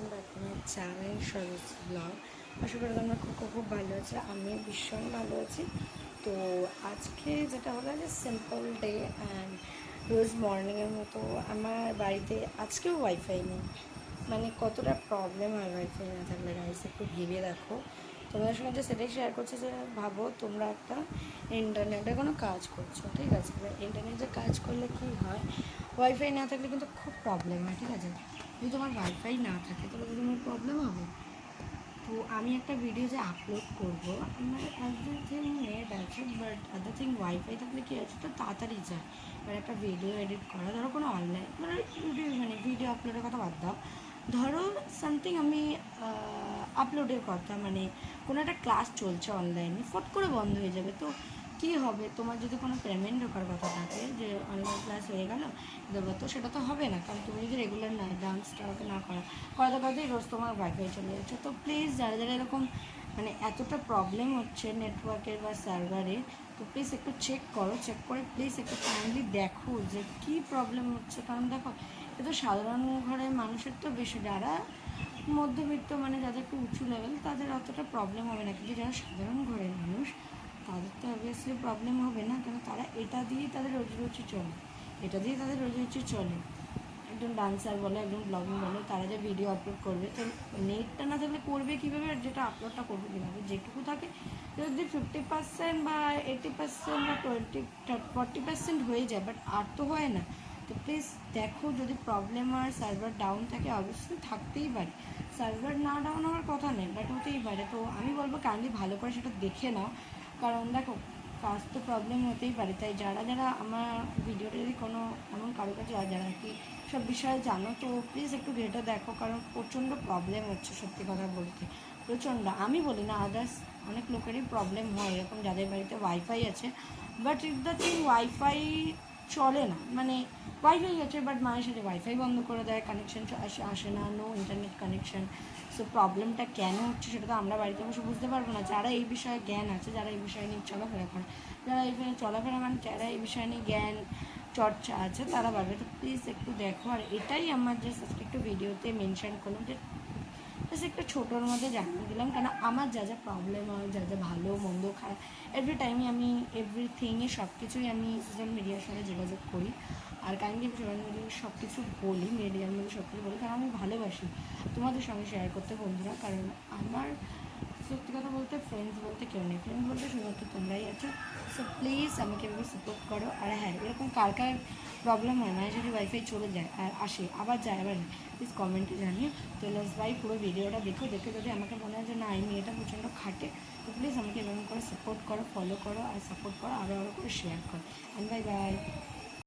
Welcome back to my channel Saroj blog. আশা করি তোমরা খুব ভালো আছো, আমি ভীষণ ভালো আছি। তো আজকে যেটা হলো যে সিম্পল ডে অ্যান্ড রোজ মর্নিংয়ের মতো আমার বাড়িতে আজকেও ওয়াইফাই নেই। মানে কতটা প্রবলেম হয় ওয়াইফাই না থাকলে, গাইস একটু ভেবে দেখো। তোমাদের সঙ্গে যে সেটাই শেয়ার করছে যে ভাবো তোমরা একটা ইন্টারনেটে কোনো কাজ করছো, ঠিক আছে? এবার ইন্টারনেটে কাজ করলে কী হয়, ওয়াইফাই না থাকলে কিন্তু খুব প্রবলেম হয়, ঠিক আছে? যদি তোমার ওয়াইফাই না থাকে তাহলে তো তোমার প্রবলেম হবে। তো আমি একটা ভিডিও যে আপলোড করবো, আমার এভরিথিং নেট আছে, বাট আদার থিং ওয়াইফাই থাকলে কী আছে, তো তাড়াতাড়ি যায়। এবার একটা ভিডিও এডিট করা, ধরো কোনো অনলাইন মানে ইউটিউব, মানে ভিডিও আপলোডের কথা বাদ দাও, ধরো সামথিং আমি আপলোডের কথা, মানে কোনো একটা ক্লাস চলছে অনলাইনে, ফট করে বন্ধ হয়ে যাবে। তো কী হবে, তোমার যদি কোনো পেমেন্ট ঢোকার কথা থাকে যে অনলাইন ক্লাস হয়ে গেল দেবো, তো সেটা তো হবে না, কারণ তুমি যদি রেগুলার না ডান্সটাকে না করাতে করাতেই রোজ তোমার ওয়াইফাই চলে যাচ্ছে। তো প্লিজ যারা যারা এরকম মানে এতটা প্রবলেম হচ্ছে নেটওয়ার্কের বা সার্ভারে, তো প্লিজ একটু চেক করো, চেক করে প্লিজ একটু কাইন্ডলি দেখো যে কী প্রবলেম হচ্ছে। কারণ দেখো, এ তো সাধারণ ঘরের মানুষের তো বেশি, যারা মধ্যবিত্ত মানে যাদের একটু উঁচু লেভেল তাদের অতটা প্রবলেম হবে না, কিন্তু যারা সাধারণ ঘরের মানুষ তাদের তো অবভিয়াসলি প্রবলেম হবে না, কেন তারা এটা দিয়েই তাদের রোজি চলে, এটা দিয়ে তাদের রোজি চলে। একজন ডান্সার বলো, একজন ব্লগিং বলো, তারা যে ভিডিও আপলোড করবে, তো নেটটা না থাকলে করবে কীভাবে, আর যেটা আপলোডটা করবে কীভাবে, যেটুকু থাকে যদি 50% বা 80% বা 40% হয়ে যায়, বাট আর তো হয় না। তো প্লিজ দেখো, যদি প্রবলেম আর সার্ভার ডাউন থাকে, অবশ্যই থাকতেই পারে, সার্ভার না ডাউন হওয়ার কথা নেই, বাট হতেই পারে। তো আমি বলবো কাইন্ডলি ভালো করে সেটা দেখে নাও, কারণ দেখো কাজ তো প্রবলেম হতেই পারে। তাই যারা যারা আমার ভিডিওটা যদি কোনো এমন কারো কাছে যারা কি সব বিষয়ে জানো, তো প্লিজ একটু ভিডিওটা দেখো, কারণ প্রচণ্ড প্রবলেম হচ্ছে, সত্যি কথা বলতে প্রচণ্ড। আমি বলি না, আদার্স অনেক লোকেরই প্রবলেম হয় এরকম, যাদের বাড়িতে ওয়াইফাই আছে, but if the thing wifi চলে না, মানে ওয়াইফাই আছে বাট মাঝে সাথে ওয়াইফাই বন্ধ করে দেয়, কানেকশান আসে না, নো ইন্টারনেট কানেকশান। সো প্রবলেমটা কেন হচ্ছে সেটা তো আমরা বাড়িতে বসে বুঝতে পারবো না। যারা এই বিষয়ে জ্ঞান আছে, যারা এই বিষয় নিয়ে চলাফেরা করে, যারা এই চলাফেরা মানে যারা এই বিষয় নিয়ে জ্ঞান চর্চা আছে, তারা পারবে। তো প্লিজ একটু দেখো, আর এটাই আমার যে একটু ভিডিওতে মেনশন করলাম, যে জাস্ট একটা ছোটোর মধ্যে জানিয়ে দিলাম, কারণ আমার যা যা প্রবলেম হয়, যা যা ভালো মন্দ খারাপ, এভরি টাইমে আমি এভরিথিংয়ে সব কিছুই আমি সোশ্যাল মিডিয়ার সঙ্গে যোগাযোগ করি, আর কাইন্ডলি সোশ্যাল মিডিয়ায় সব কিছু বলি, মিডিয়ার মধ্যে সব কিছু বলি, কারণ আমি ভালোবাসি তোমাদের সঙ্গে শেয়ার করতে বন্ধুরা। কারণ আমার সত্যি কথা বলতে ফ্রেন্ডস বলতে কেউ নেই, ফ্রেন্ডস বলতে শুধুমাত্র তোমরাই আছো। সো প্লিজ আমাকে এভাবে সাপোর্ট করো। আর হ্যাঁ, এরকম কার কার প্রবলেম হয় না, যদি ওয়াইফাই চলে যায় আর আসে আবার যায় আবার, প্লিজ কমেন্টে জানিও। তো লেটস ভাই পুরো ভিডিওটা দেখে যদি আমাকে মনে হয় যে না, এই মেয়েটা প্রচণ্ড খাটে, তো প্লিজ আমাকে এরকম করে সাপোর্ট করো, ফলো করো আর সাপোর্ট করো, আরও করে শেয়ার করো। And bye bye.